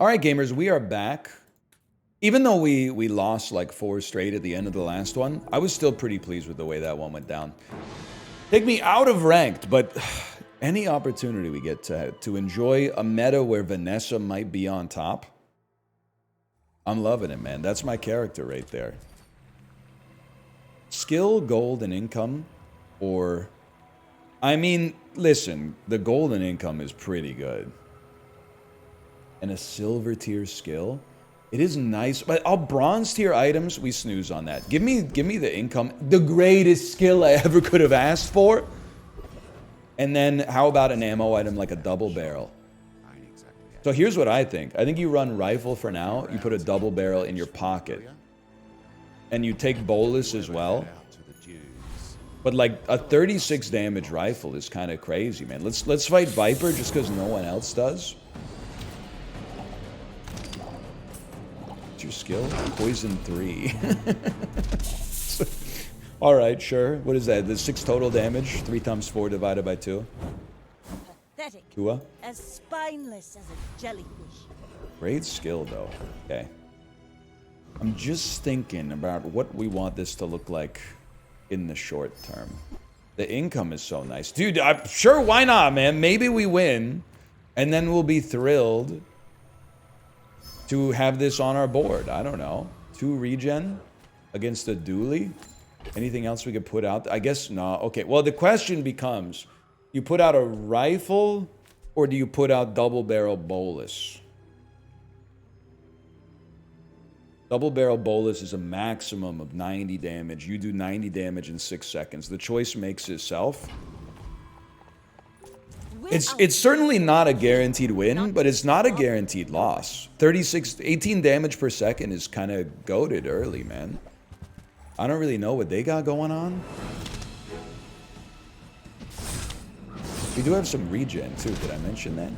All right, gamers, we are back. Even though we lost like 4 straight at the end of the last one, I was still pretty pleased with the way that one went down. Take me out of ranked, but any opportunity we get to enjoy a meta where Vanessa might be on top, I'm loving it, man. That's my character right there. Skill, gold, and income, or... I mean, listen, the gold and income is pretty good. And a silver tier skill. It is nice, but all bronze tier items, we snooze on that. Give me the income, the greatest skill I ever could have asked for. And then how about an ammo item like a double barrel? So here's what I think. I think you run rifle for now. You put a double barrel in your pocket. And you take bolus as well. But like a 36 damage rifle is kind of crazy, man. Let's fight Viper just because no one else does. Your skill? Poison 3. Alright, sure. What is that? The 6 total damage? 3 times 4 divided by 2. Pathetic. Kua? As spineless as a jellyfish. Great skill, though. Okay. I'm just thinking about what we want this to look like in the short term. The income is so nice. Dude, I'm sure, why not, man? Maybe we win, and then we'll be thrilled to have this on our board. I don't know. 2 regen against a dually. Anything else we could put out? I guess no. Okay, well, the question becomes, you put out a rifle or do you put out double barrel bolus? Double barrel bolus is a maximum of 90 damage. You do 90 damage in 6 seconds. The choice makes itself. It's certainly not a guaranteed win, but it's not a guaranteed loss. 18 damage per second is kind of goated early, man. I don't really know what they got going on. We do have some regen, too. Did I mention that?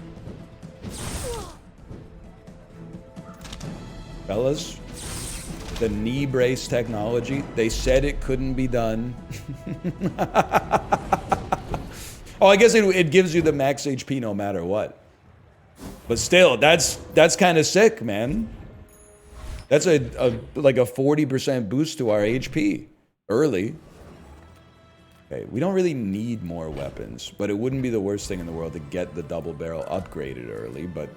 Fellas, the knee brace technology, they said it couldn't be done. Oh, I guess it gives you the max HP no matter what. But still, that's kind of sick, man. That's like a 40% boost to our HP early. Okay, we don't really need more weapons, but it wouldn't be the worst thing in the world to get the double barrel upgraded early, but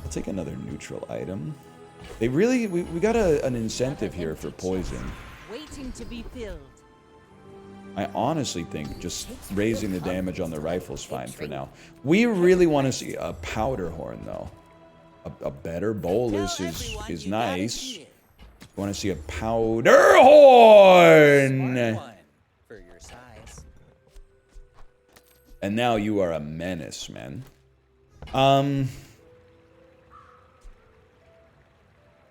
I'll take another neutral item. They really, we got an incentive here for poison. Waiting to be filled. I honestly think just raising the damage on the rifle is fine for now. We really want to see a powder horn, though. A better bolus is nice. Want to see a powder horn! And now you are a menace, man.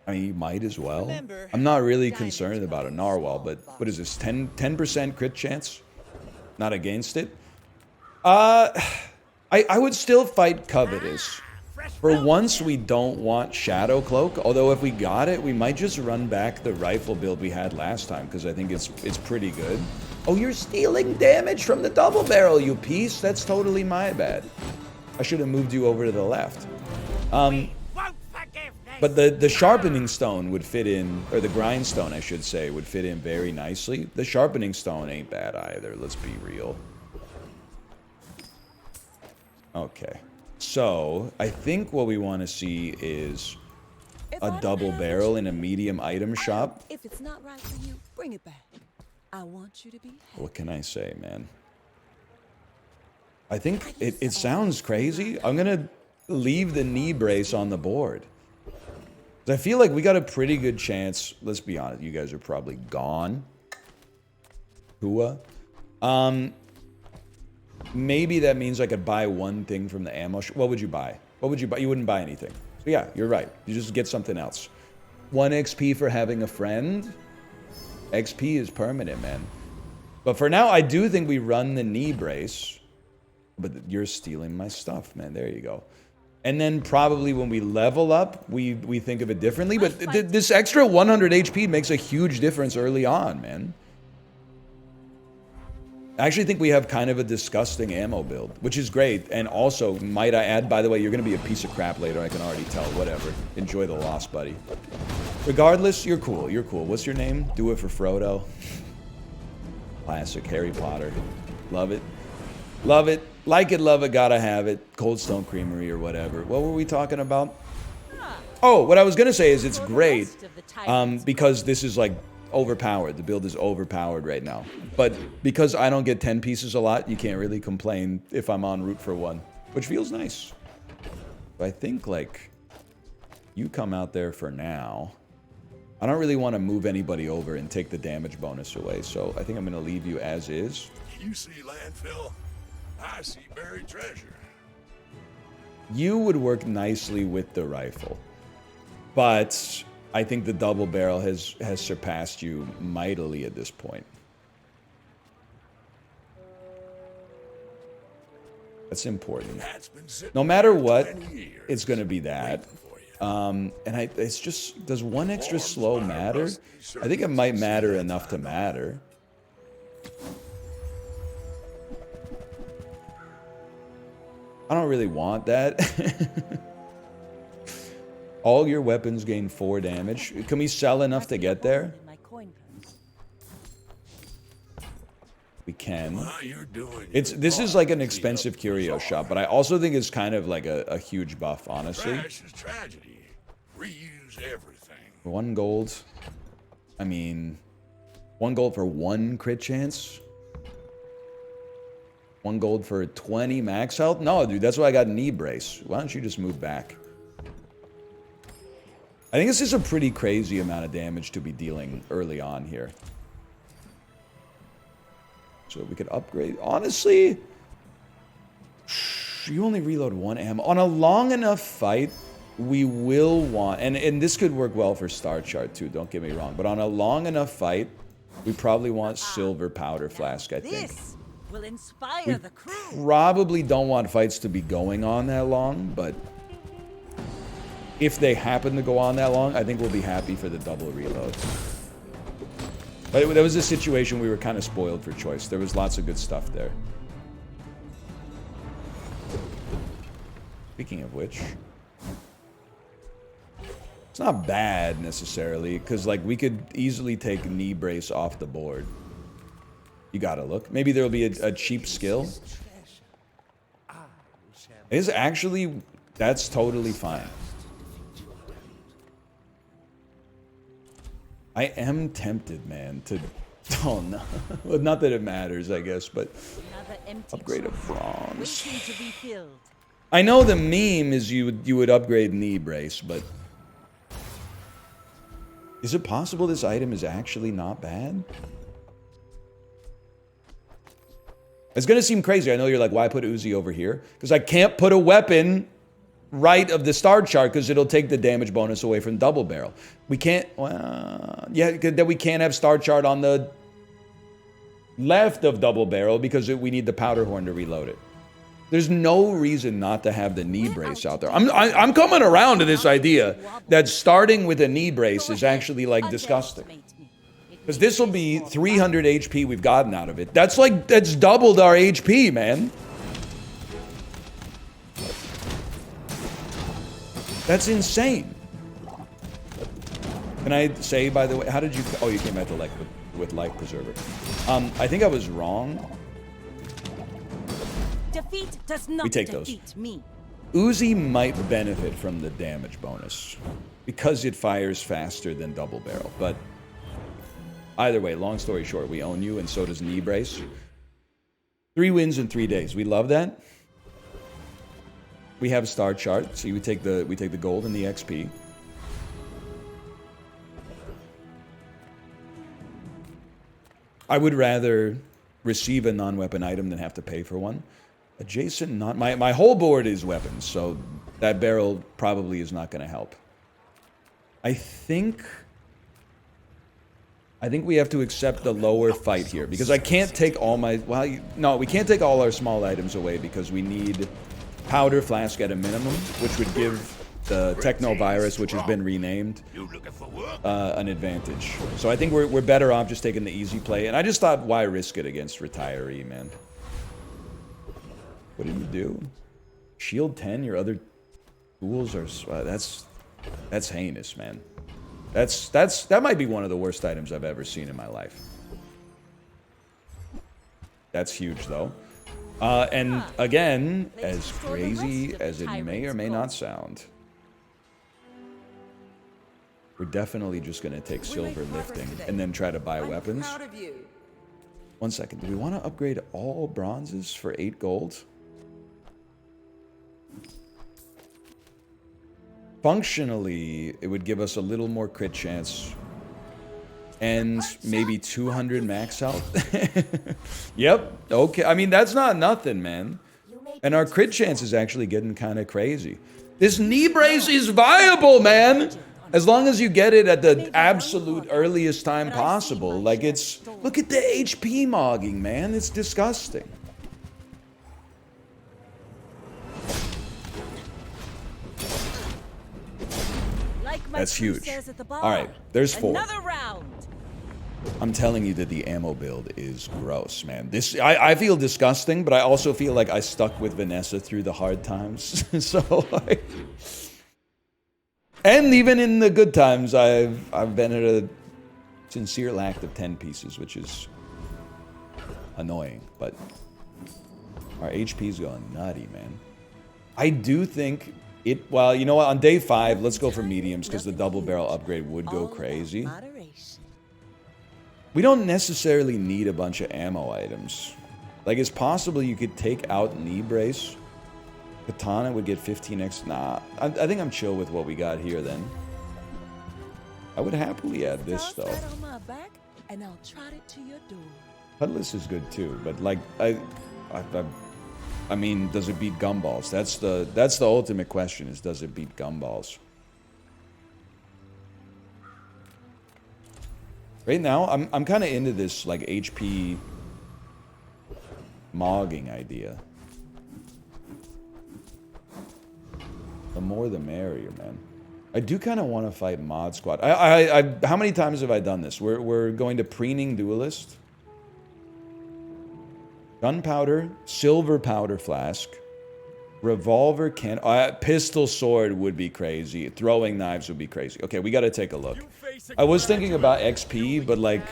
I mean, you might as well. I'm not really concerned about a narwhal, but what is this, 10% crit chance? Not against it? I would still fight Covetous. For once, we don't want Shadow Cloak, although if we got it, we might just run back the rifle build we had last time, because I think it's pretty good. Oh, you're stealing damage from the double barrel, you piece. That's totally my bad. I should have moved you over to the left. But the sharpening stone would fit in, or the grindstone, I should say, would fit in very nicely. The sharpening stone ain't bad either, let's be real. Okay. So, I think what we want to see is a double barrel in a medium item shop. If it's not right for you, bring it back. I want you to be happy. What can I say, man? I think it sounds crazy. I'm going to leave the knee brace on the board. I feel like we got a pretty good chance. Let's be honest, you guys are probably gone. Kua. Maybe that means I could buy one thing from the ammo shop. What would you buy? What would you buy? You wouldn't buy anything. So yeah, you're right. You just get something else. 1 XP for having a friend. XP is permanent, man. But for now, I do think we run the knee brace. But you're stealing my stuff, man. There you go. And then probably when we level up, we think of it differently. But this extra 100 HP makes a huge difference early on, man. I actually think we have kind of a disgusting ammo build, which is great. And also, might I add, by the way, you're going to be a piece of crap later. I can already tell. Whatever. Enjoy the loss, buddy. Regardless, you're cool. You're cool. What's your name? Do it for Frodo. Classic Harry Potter. Love it. Love it. Like it, love it, gotta have it. Cold Stone Creamery or whatever. What were we talking about? Oh, what I was going to say is it's great because this is like overpowered. The build is overpowered right now. But because I don't get 10 pieces a lot, you can't really complain if I'm en route for one, which feels nice. But I think, like, you come out there for now. I don't really want to move anybody over and take the damage bonus away, so I think I'm going to leave you as is. You see landfill, I see buried treasure. You would work nicely with the rifle. But I think the double barrel has surpassed you mightily at this point. That's important. No matter what, it's going to be that. It's just, does one extra slow matter? I think it might matter enough to matter. I don't really want that. All your weapons gain 4 damage. Can we sell enough to get there? We can. This is like an expensive curio shop, but I also think it's kind of like a huge buff, honestly. Trash is tragedy. Reuse everything. 1 gold. I mean, 1 gold for 1 crit chance. 1 gold for 20 max health? No, dude, that's why I got knee brace. Why don't you just move back? I think this is a pretty crazy amount of damage to be dealing early on here. So we could upgrade. Honestly, you only reload 1 ammo. On a long enough fight, we will want... And this could work well for Star Chart too, don't get me wrong. But on a long enough fight, we probably want Silver Powder Flask, I think. This will inspire the crew. Probably don't want fights to be going on that long, but... if they happen to go on that long, I think we'll be happy for the double reload. But there was a situation we were kind of spoiled for choice. There was lots of good stuff there. Speaking of which... it's not bad, necessarily, because, like, we could easily take knee brace off the board. You gotta look. Maybe there'll be a cheap skill. It's actually... that's totally fine. I am tempted, man, to... oh, no. Well, not that it matters, I guess, but... upgrade a bronze. I know the meme is you would upgrade knee brace, but... is it possible this item is actually not bad? It's gonna seem crazy. I know you're like, why put Uzi over here? Because I can't put a weapon right of the star chart because it'll take the damage bonus away from double barrel. We can't, well, yeah, that we can't have star chart on the left of double barrel because we need the powder horn to reload it. There's no reason not to have the knee brace out there. I'm coming around to this idea that starting with a knee brace is actually like disgusting. Because this will be 300 HP we've gotten out of it. That's doubled our HP, man. That's insane. Can I say, by the way, how did you... oh, you came at the with Life Preserver. I think I was wrong. Defeat does not we take defeat those. Me. Uzi might benefit from the damage bonus because it fires faster than double barrel. But either way, long story short, we own you, and so does knee brace. 3 wins in 3 days. We love that. We have a star chart, so we take the gold and the XP. I would rather receive a non-weapon item than have to pay for one. Adjacent, not my whole board is weapons, so that barrel probably is not going to help. I think we have to accept the lower fight here because I can't take all my... well, no, we can't take all our small items away because we need powder flask at a minimum, which would give the technovirus, which has been renamed, You looking for work? an advantage. So I think we're better off just taking the easy play. And I just thought, why risk it against retiree, man? What did you do? Shield 10, your other tools are... that's heinous, man. That might be one of the worst items I've ever seen in my life. That's huge, though. And again, as crazy as it may or may not sound, we're definitely just going to take silver lifting and then try to buy weapons. 1 second. Do we want to upgrade all bronzes for 8 gold? Functionally, it would give us a little more crit chance. And maybe 200 max health. Yep. Okay. I mean, that's not nothing, man. And our crit chance is actually getting kind of crazy. This knee brace is viable, man. As long as you get it at the absolute earliest time possible. Like, it's... Look at the HP mogging, man. It's disgusting. That's huge. Alright, there's 4. Another round. I'm telling you that the ammo build is gross, man. This I feel disgusting, but I also feel like I stuck with Vanessa through the hard times. So, like... And even in the good times, I've been at a sincere lack of 10 pieces, which is annoying, but our HP's going nutty, man. I do think... Well, you know what? On day 5, let's go for mediums because the double barrel upgrade would go crazy. We don't necessarily need a bunch of ammo items. Like, it's possible you could take out knee brace. Katana would get 15x. Nah, I think I'm chill with what we got here then. I would happily add this though. Cutlass is good too, but like I mean, does it beat gumballs? That's the ultimate question, is does it beat gumballs? Right now, I'm kind of into this like HP mogging idea. The more the merrier, man. I do kind of want to fight Mod Squad. How many times have I done this? We're going to preening duelist. Gunpowder, silver powder flask, revolver can... pistol sword would be crazy. Throwing knives would be crazy. Okay, we got to take a look. I was thinking about XP, but like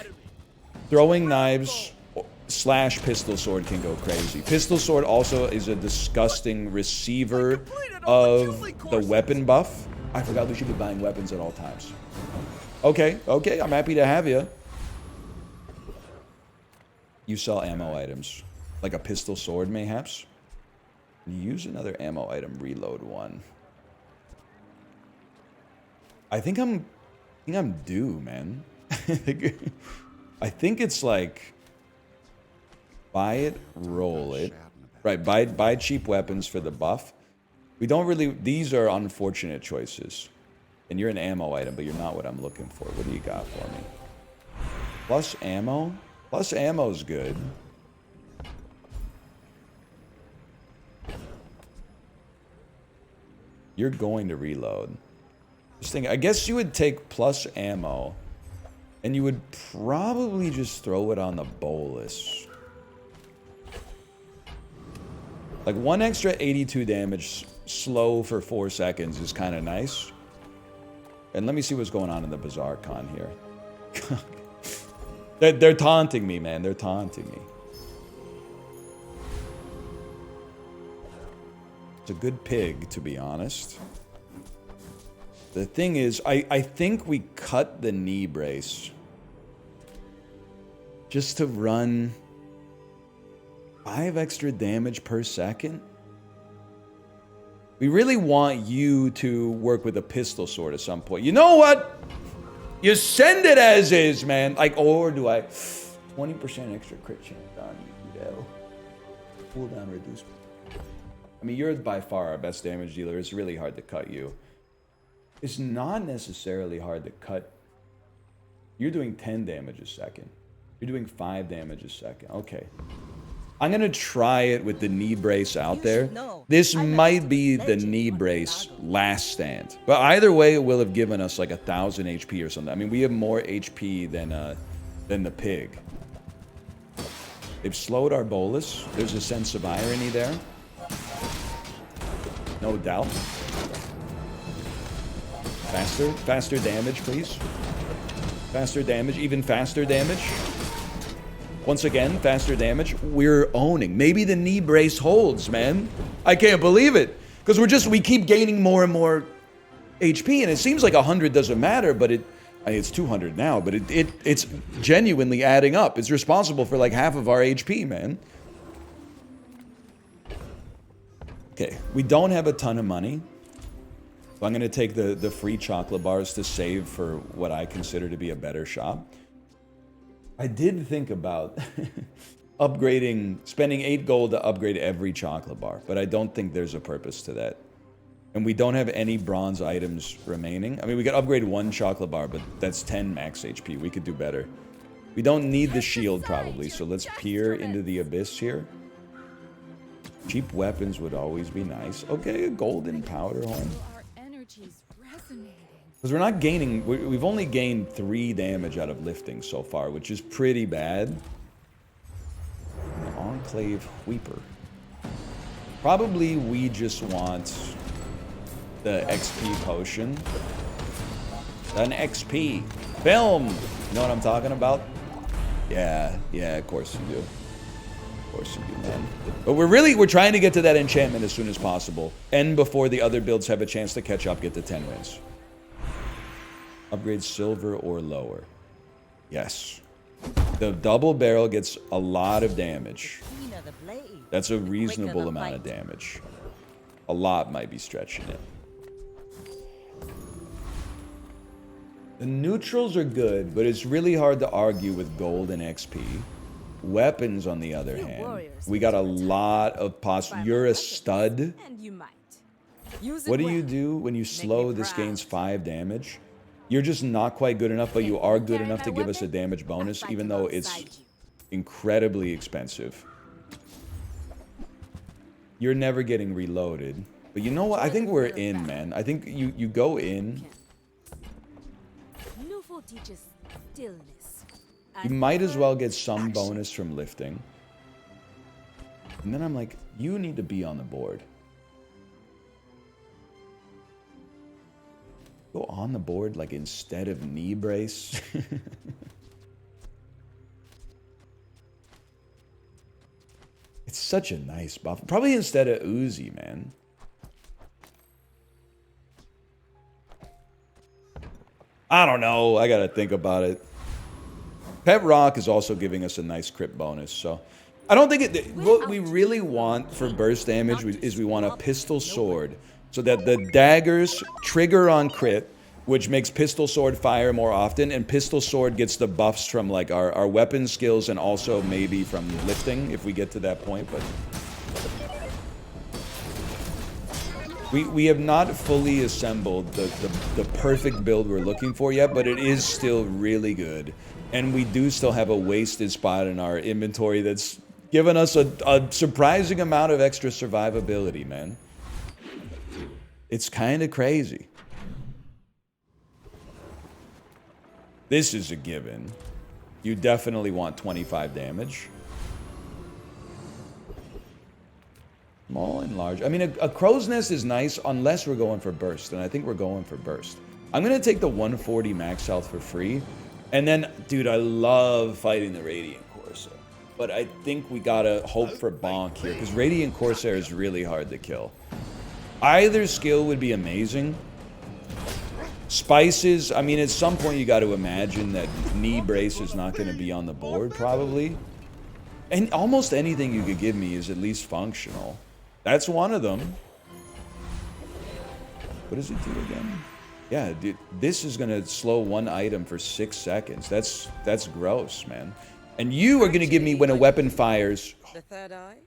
throwing knives / pistol sword can go crazy. Pistol sword also is a disgusting receiver of the weapon buff. I forgot we should be buying weapons at all times. Okay, I'm happy to have you. You sell ammo items. Like a pistol sword, mayhaps? You use another ammo item, reload 1. I think I'm due, man. I think it's like... Buy it, roll it. Right, buy cheap weapons for the buff. We don't really... These are unfortunate choices. And you're an ammo item, but you're not what I'm looking for. What do you got for me? Plus ammo? Plus ammo's good. You're going to reload. Just think, I guess you would take plus ammo, and you would probably just throw it on the bolus. Like 1 extra 82 damage slow for 4 seconds is kind of nice. And let me see what's going on in the Bazaar con here. They're taunting me, man. They're taunting me. It's a good pig, to be honest. The thing is, I think we cut the knee brace just to run 5 extra damage per second. We really want you to work with a pistol sword at some point. You know what? You send it as is, man. Like, or do I... 20% extra crit chance on you, though. Cooldown reduced. I mean, you're by far our best damage dealer. It's really hard to cut you. It's not necessarily hard to cut. You're doing 10 damage a second. You're doing 5 damage a second. Okay. I'm going to try it with the knee brace out You there. should know. This I learned might be the legend knee on brace Bazaar. last stand. But either way, it will have given us like 1,000 HP or something. I mean, we have more HP than the pig. They've slowed our bolus. There's a sense of irony there. No doubt. Faster damage, please. Faster damage, even faster damage. Once again, faster damage. We're owning. Maybe the knee brace holds, man. I can't believe it. Because we keep gaining more and more HP, and it seems like 100 doesn't matter, but it's 200 now, but it's genuinely adding up. It's responsible for like half of our HP, man. Okay, we don't have a ton of money. So I'm going to take the free chocolate bars to save for what I consider to be a better shop. I did think about spending 8 gold to upgrade every chocolate bar, but I don't think there's a purpose to that. And we don't have any bronze items remaining. I mean, we could upgrade 1 chocolate bar, but that's 10 max HP. We could do better. We don't need the shield, probably, so let's peer into the abyss here. Cheap weapons would always be nice. Okay, a golden powder horn. Because we're not gaining... We've only gained 3 damage out of lifting so far, which is pretty bad. Enclave Weeper. Probably we just want the XP potion. An XP. Film! You know what I'm talking about? Yeah, of course you do. Of course you do, man. But we're trying to get to that enchantment as soon as possible. And before the other builds have a chance to catch up, get to 10 wins. Upgrade silver or lower. Yes. The double barrel gets a lot of damage. That's a reasonable amount of damage. A lot might be stretching it. The neutrals are good, but it's really hard to argue with gold and XP. Weapons, on the other hand, we got a lot of You're a stud. What do you do when you slow? This gains 5 damage. You're just not quite good enough, but you are good enough to give us a damage bonus, even though it's incredibly expensive. You're never getting reloaded. But you know what? I think we're in, man. I think you go in. You might as well get some bonus from lifting. And then I'm like, you need to be on the board. Go on the board, like, instead of knee brace. It's such a nice buff. Probably instead of Uzi, man. I don't know. I gotta think about it. Pet Rock is also giving us a nice crit bonus, so... I don't think what we really want for burst damage is we want a pistol sword, so that the daggers trigger on crit, which makes pistol sword fire more often, and pistol sword gets the buffs from like our weapon skills and also maybe from lifting if we get to that point. But we have not fully assembled the perfect build we're looking for yet, but it is still really good, and we do still have a wasted spot in our inventory that's given us a surprising amount of extra survivability, man. It's kind of crazy. This is a given. You definitely want 25 damage. Small and large. I mean, a crow's nest is nice unless we're going for burst, and I think we're going for burst. I'm going to take the 140 max health for free. And then, dude, I love fighting the Radiant Corsair. But I think we gotta hope for bonk here, because Radiant Corsair is really hard to kill. Either skill would be amazing. Spices, I mean, at some point you got to imagine that knee brace is not going to be on the board, probably. And almost anything you could give me is at least functional. That's one of them. What does it do again? Yeah, dude, this is going to slow one item for 6 seconds. That's gross, man. And you are going to give me when a weapon fires... The third eye?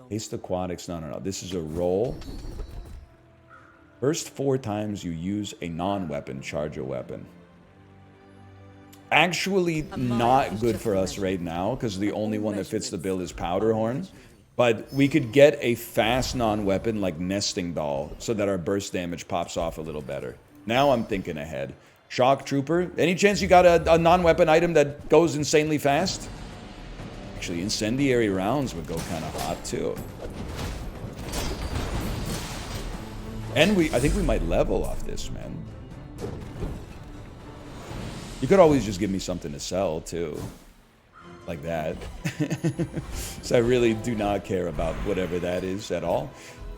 Haste Aquatics, no. This is a roll. First 4 times you use a non-weapon, charge a weapon. actually not good for us right now because the only one that fits the bill is Powderhorn. But we could get a fast non-weapon like Nesting Doll so that our burst damage pops off a little better. Now I'm thinking ahead. Shock Trooper. Any chance you got a non-weapon item that goes insanely fast? Actually, Incendiary Rounds would go kind of hot too. And I think we might level off this, man. You could always just give me something to sell too. Like that. So I really do not care about whatever that is at all.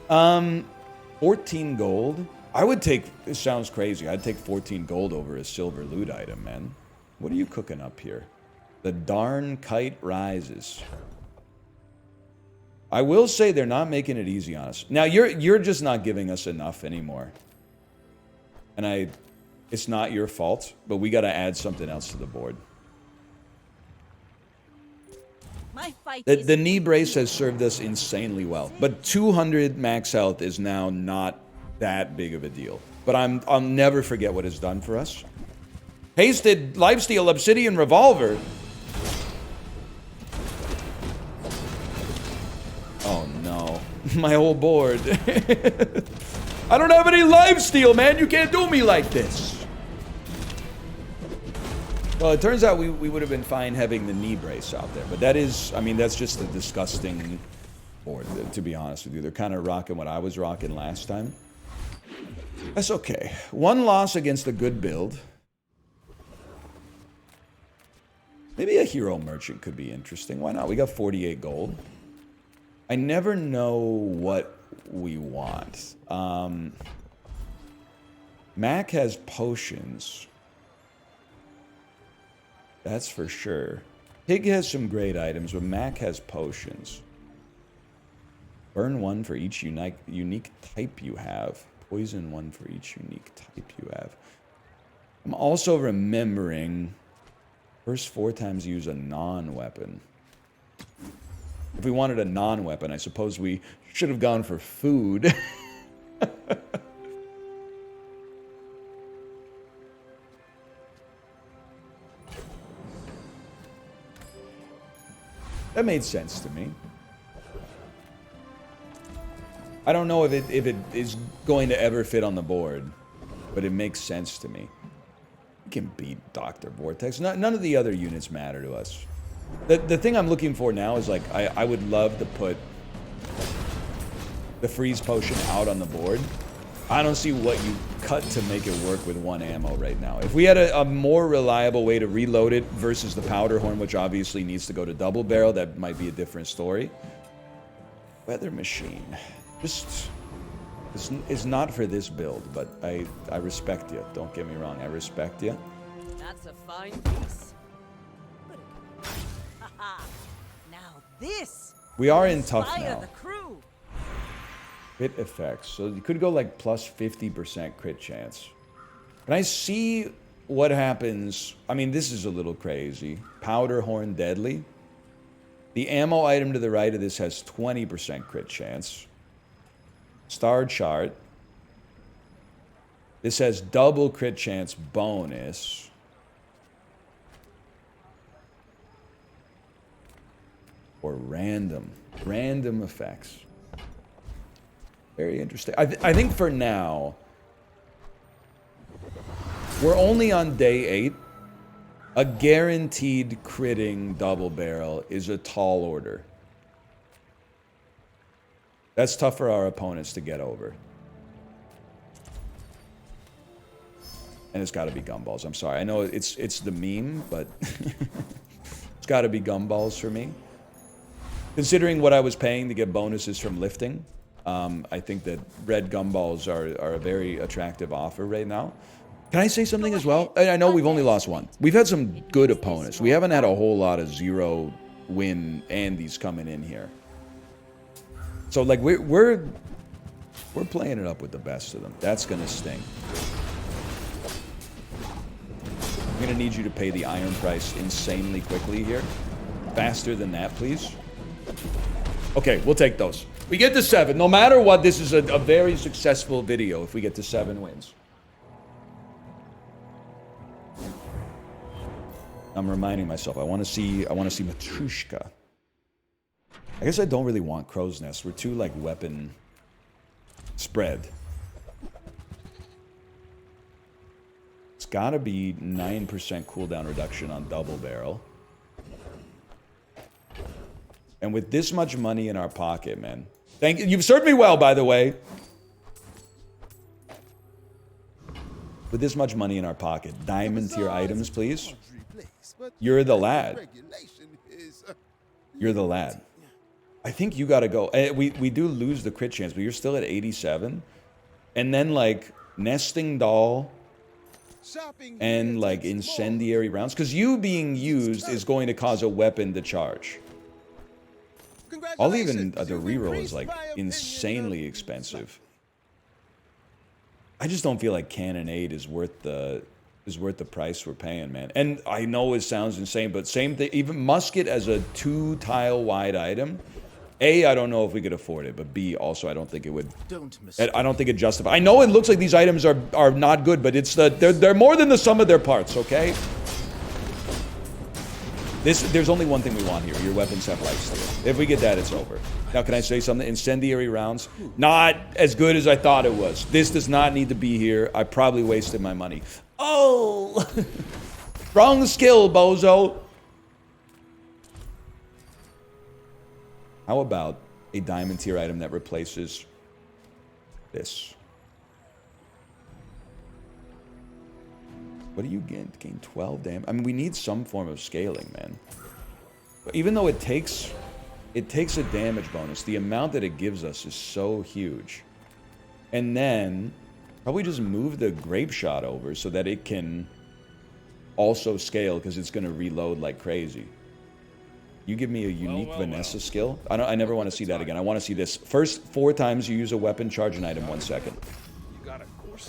14 gold. I would take, this sounds crazy, I'd take 14 gold over a silver loot item, man. What are you cooking up here? The darn kite rises. I will say they're not making it easy on us. Now you're just not giving us enough anymore. And it's not your fault, but we gotta add something else to the board. The knee brace has served us insanely well, but 200 max health is now not that big of a deal. But I'll never forget what it's done for us. Hasted lifesteal obsidian revolver. Oh no, my whole board. I don't have any lifesteal, man. You can't do me like this. Well, it turns out we would have been fine having the knee brace out there. But that is, I mean, that's just a disgusting board, to be honest with you. They're kind of rocking what I was rocking last time. That's okay. One loss against a good build. Maybe a hero merchant could be interesting. Why not? We got 48 gold. I never know what we want. Mac has potions. That's for sure. Pig has some great items, but Mac has potions. Burn one for each unique type you have. Poison one for each unique type you have. I'm also remembering first 4 times use a non-weapon. If we wanted a non-weapon, I suppose we should have gone for food. That made sense to me. I don't know if it is going to ever fit on the board, but it makes sense to me. We can beat Dr. Vortex. None of the other units matter to us. The thing I'm looking for now is, like, I would love to put the freeze potion out on the board. I don't see what you cut to make it work with 1 ammo right now. If we had a more reliable way to reload it versus the powder horn, which obviously needs to go to double barrel, that might be a different story. Weather machine. Just, it's not for this build, but I respect you. Don't get me wrong, I respect you. That's a fine piece. Now this. We are in tough now. The crew. Crit effects. So you could go like plus 50% crit chance. Can I see what happens? I mean, this is a little crazy. Powder horn deadly. The ammo item to the right of this has 20% crit chance. Star chart. This has double crit chance bonus. Or random effects. Very interesting. I think for now, we're only on day 8. A guaranteed critting double barrel is a tall order. That's tough for our opponents to get over. And it's got to be gumballs. I'm sorry. I know it's the meme, but it's got to be gumballs for me. Considering what I was paying to get bonuses from lifting, I think that red gumballs are a very attractive offer right now. Can I say something as well? I know we've only lost 1. We've had some good opponents. We haven't had a whole lot of 0-win Andes coming in here. So like we're playing it up with the best of them. That's gonna sting. I'm gonna need you to pay the iron price insanely quickly here. Faster than that, please. Okay, we'll take those. We get to 7. No matter what, this is a very successful video if we get to 7 wins. I'm reminding myself. I want to see Matrushka. I guess I don't really want Crow's Nest. We're too, like, weapon spread. It's gotta be 9% cooldown reduction on double barrel. And with this much money in our pocket, man. Thank you. You've served me well, by the way. With this much money in our pocket. Diamond tier items, please. You're the lad. You're the lad. I think you gotta go. We do lose the crit chance, but you're still at 87. And then, like, nesting doll and, like, incendiary rounds. Because you being used is going to cause a weapon to charge. I'll even the reroll is like insanely expensive. I just don't feel like Cannonade is worth the price we're paying, man. And I know it sounds insane, but same thing. Even musket as a 2-tile wide item. A, I don't know if we could afford it, but B, also I don't think it would. I don't think it justifies. I know it looks like these items are not good, but it's they're more than the sum of their parts. Okay. There's only one thing we want here. Your weapons have lifesteal. If we get that, it's over. Now, can I say something? Incendiary rounds, not as good as I thought it was. This does not need to be here. I probably wasted my money. Oh! Strong skill, bozo. How about a diamond tier item that replaces this? What do you gain? Gain 12 damage. I mean, we need some form of scaling, man. But even though it takes a damage bonus, the amount that it gives us is so huge. And then probably just move the grape shot over so that it can also scale because it's going to reload like crazy. You give me a unique Vanessa skill. I never want to see that again. I want to see this. First 4 times you use a weapon, charge an item 1 second.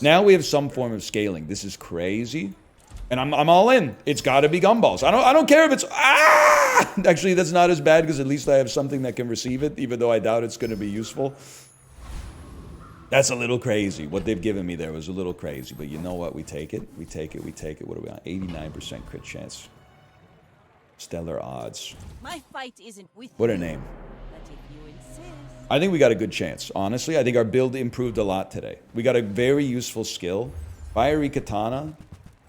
Now we have some form of scaling. This is crazy. And I'm all in. It's got to be gumballs. I don't care if it's... Ah! Actually, that's not as bad because at least I have something that can receive it, even though I doubt it's going to be useful. That's a little crazy. What they've given me there was a little crazy. But you know what? We take it. We take it. We take it. What are we on? 89% crit chance. Stellar odds. My fight isn't with What a you, name. but if you insist. I think we got a good chance. Honestly, I think our build improved a lot today. We got a very useful skill. Fiery Katana.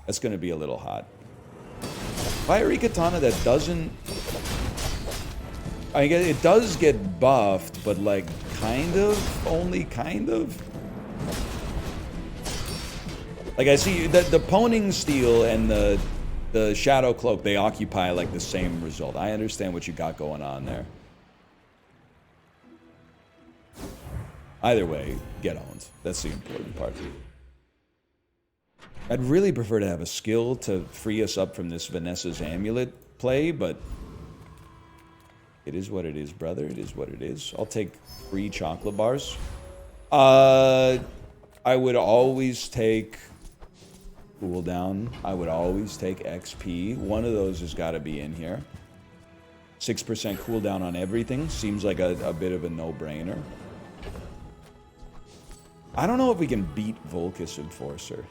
That's going to be a little hot. Fiery Katana that doesn't... I guess it does get buffed, but like kind of, only kind of. Like I see that the Poning Steel and the Shadow Cloak, they occupy like the same result. I understand what you got going on there. Either way, get owned. That's the important part. I'd really prefer to have a skill to free us up from this Vanessa's Amulet play, but it is what it is, brother. It is what it is. I'll take free chocolate bars. I would always take cooldown. I would always take XP. One of those has got to be in here. 6% cooldown on everything. Seems like a bit of a no-brainer. I don't know if we can beat Volcus Enforcer.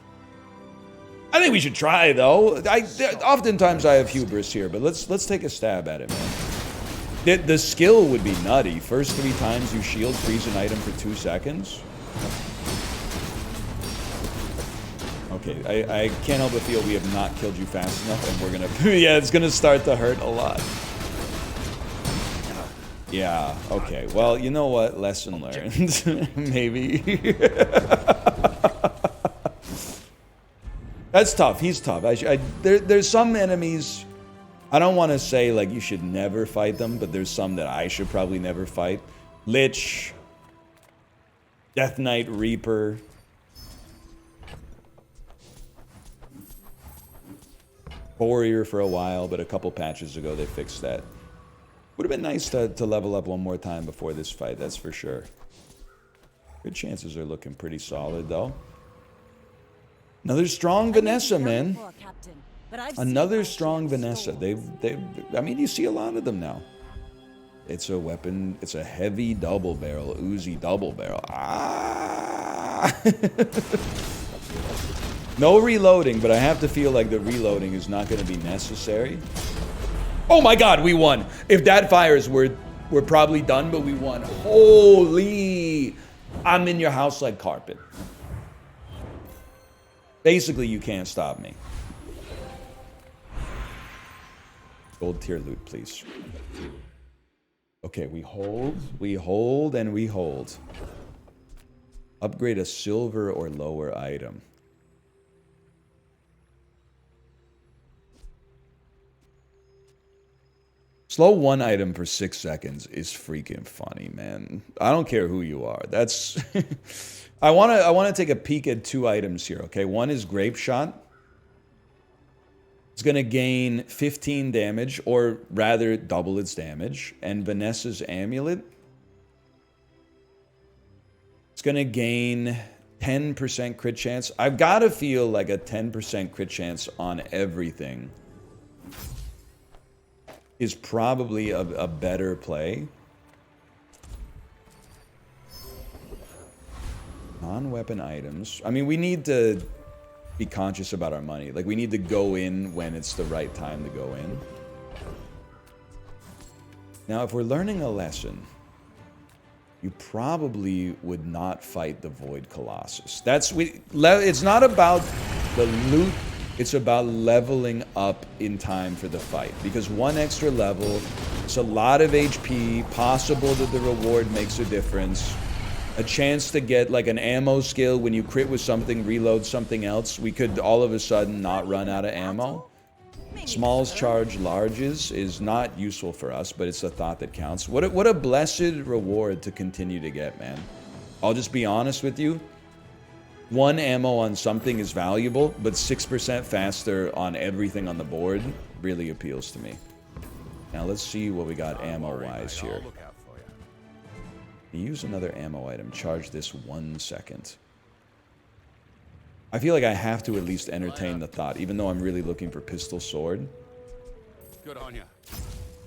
I think we should try, though. Oftentimes I have hubris here, but let's take a stab at it, man. The skill would be nutty. First 3 times you shield, freeze an item for 2 seconds. Okay, I can't help but feel we have not killed you fast enough, and we're gonna... yeah, it's gonna start to hurt a lot. Yeah, okay. Well, you know what? Lesson learned. Maybe. That's tough. He's tough. There's some enemies... I don't want to say, like, you should never fight them, but there's some that I should probably never fight. Lich. Death Knight Reaper. Warrior for a while, but a couple patches ago they fixed that. Would have been nice to level up one more time before this fight, that's for sure. Good chances are looking pretty solid, though. Another strong Vanessa, man. Another strong Vanessa. I mean, you see a lot of them now. It's a weapon. It's a heavy double barrel, Uzi double barrel. Ah! No reloading, but I have to feel like the reloading is not going to be necessary. Oh my god, we won. If that fires, we're probably done, but we won. Holy. I'm in your house like carpet. Basically, you can't stop me. Gold tier loot, please. Okay, we hold, and we hold. Upgrade a silver or lower item. Slow one item for 6 seconds is freaking funny, man. I don't care who you are. That's I wanna take a peek at 2 items here, okay? One is Grape Shot. It's gonna gain 15 damage, or rather double its damage. And Vanessa's Amulet. It's gonna gain 10% crit chance. I've gotta feel like a 10% crit chance on everything is probably a better play. Non-weapon items. I mean, we need to be conscious about our money. Like, we need to go in when it's the right time to go in. Now, if we're learning a lesson, you probably would not fight the Void Colossus. It's not about the loot. It's about leveling up in time for the fight. Because 1 extra level, it's a lot of HP, possible that the reward makes a difference. A chance to get like an ammo skill when you crit with something, reload something else. We could all of a sudden not run out of ammo. Smalls charge larges is not useful for us, but it's a thought that counts. What a blessed reward to continue to get, man. I'll just be honest with you. 1 ammo on something is valuable, but 6% faster on everything on the board really appeals to me. Now let's see what we got ammo-wise here. Use another ammo item. Charge this 1 second. I feel like I have to at least entertain the thought, even though I'm really looking for pistol sword. Good on you.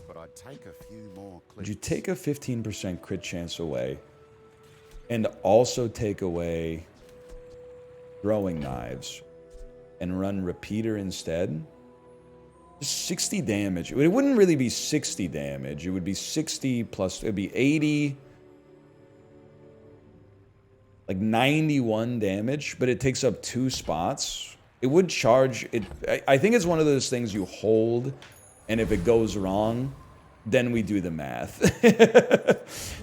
But I'd take a few more clicks. Would you take a 15% crit chance away and also take away throwing knives and run repeater instead? 60 damage. It wouldn't really be 60 damage. It would be 60 plus, it would be 80, like 91 damage, but it takes up 2 spots. It would charge it. I think it's one of those things you hold, and if it goes wrong, then we do the math.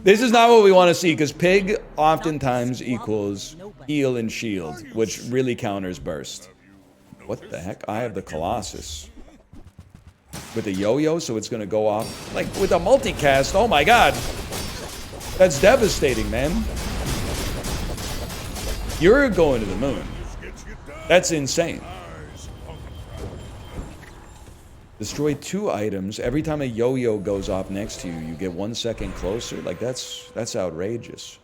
This is not what we want to see, because pig oftentimes equals heal and shield, which really counters burst. What the heck? I have the Colossus. With a yo-yo, so it's going to go off. Like, with a multicast, oh my god. That's devastating, man. You're going to the moon. That's insane. Destroy 2 items. Every time a yo-yo goes off next to you, you get 1 second closer. Like, that's outrageous.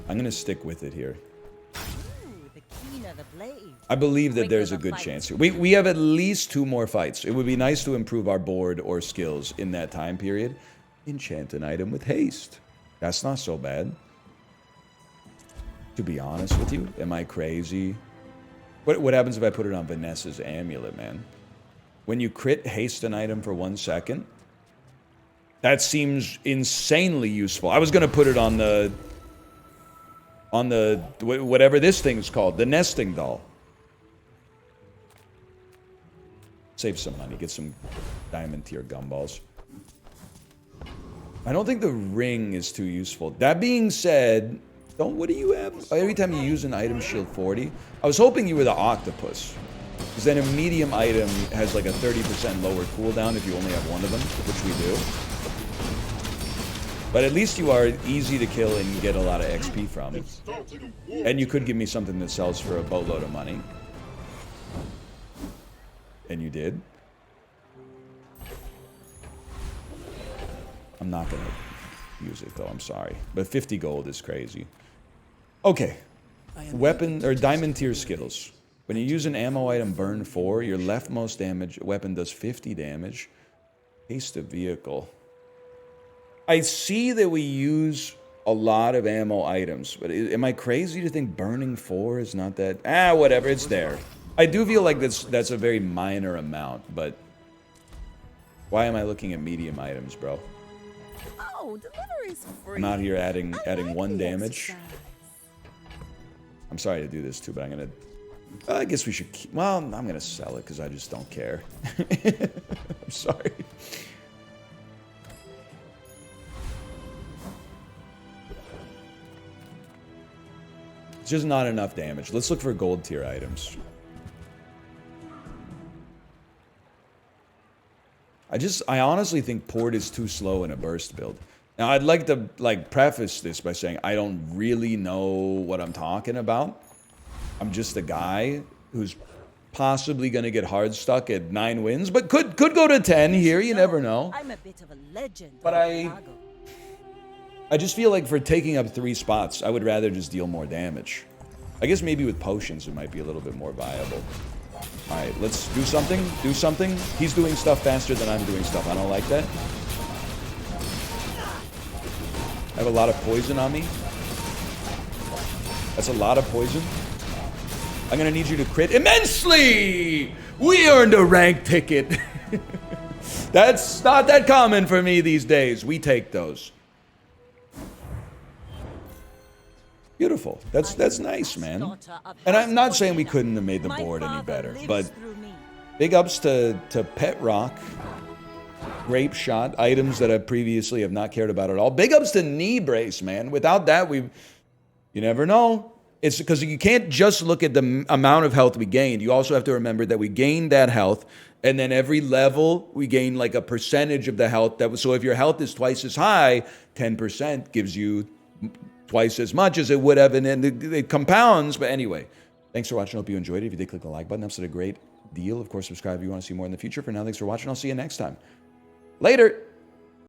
I'm going to stick with it here. I believe that there's a good chance here. We have at least 2 more fights. It would be nice to improve our board or skills in that time period. Enchant an item with haste. That's not so bad. To be honest with you, am I crazy? What happens if I put it on Vanessa's Amulet, man? When you crit haste an item for 1 second, that seems insanely useful. I was going to put it on the whatever this thing's called, the nesting doll. Save some money, get some diamond tier gumballs. I don't think the ring is too useful. That being said, what do you have? Every time you use an item, shield 40. I was hoping you were the octopus, because then a medium item has like a 30% lower cooldown if you only have 1 of them, which we do. But at least you are easy to kill and you get a lot of XP from. And you could give me something that sells for a boatload of money. And you did. I'm not going to use it, though. I'm sorry. But 50 gold is crazy. Okay. Weapon or diamond tier skills. When you use an ammo item, burn 4. Your leftmost damage weapon does 50 damage. Haste a vehicle. I see that we use a lot of ammo items. But am I crazy to think burning 4 is not that? Whatever, it's there. I do feel like that's a very minor amount, but why am I looking at medium items, bro? Oh, delivery's free. I'm out here adding I like 1 the damage. exercise. I'm sorry to do this too, but I'm gonna. I guess we should keep. Well, I'm gonna sell it because I just don't care. I'm sorry. It's just not enough damage. Let's look for gold tier items. I honestly think port is too slow in a burst build. Now, I'd like to preface this by saying I don't really know what I'm talking about. I'm just a guy who's possibly going to get hard stuck at 9 wins, but could go to 10 here. You never know. I'm a bit of a legend. But on Chicago. I just feel like for taking up 3 spots, I would rather just deal more damage. I guess maybe with potions it might be a little bit more viable. Alright, let's do something. Do something. He's doing stuff faster than I'm doing stuff. I don't like that. I have a lot of poison on me. That's a lot of poison. I'm gonna need you to crit immensely! We earned a rank ticket. That's not that common for me these days. We take those. Beautiful. That's nice, man. And I'm not saying we couldn't have made the board any better, but big ups to Pet Rock, Grape Shot, items that I previously have not cared about at all. Big ups to Knee Brace, man. Without that, you never know. It's because you can't just look at the amount of health we gained. You also have to remember that we gained that health, and then every level we gain like a percentage of the health. So if your health is twice as high, 10% gives you twice as much as it would have, and then it compounds. But anyway, thanks for watching. Hope you enjoyed it. If you did, click the like button. That's a great deal. Of course, subscribe if you want to see more in the future. For now, thanks for watching. I'll see you next time. Later.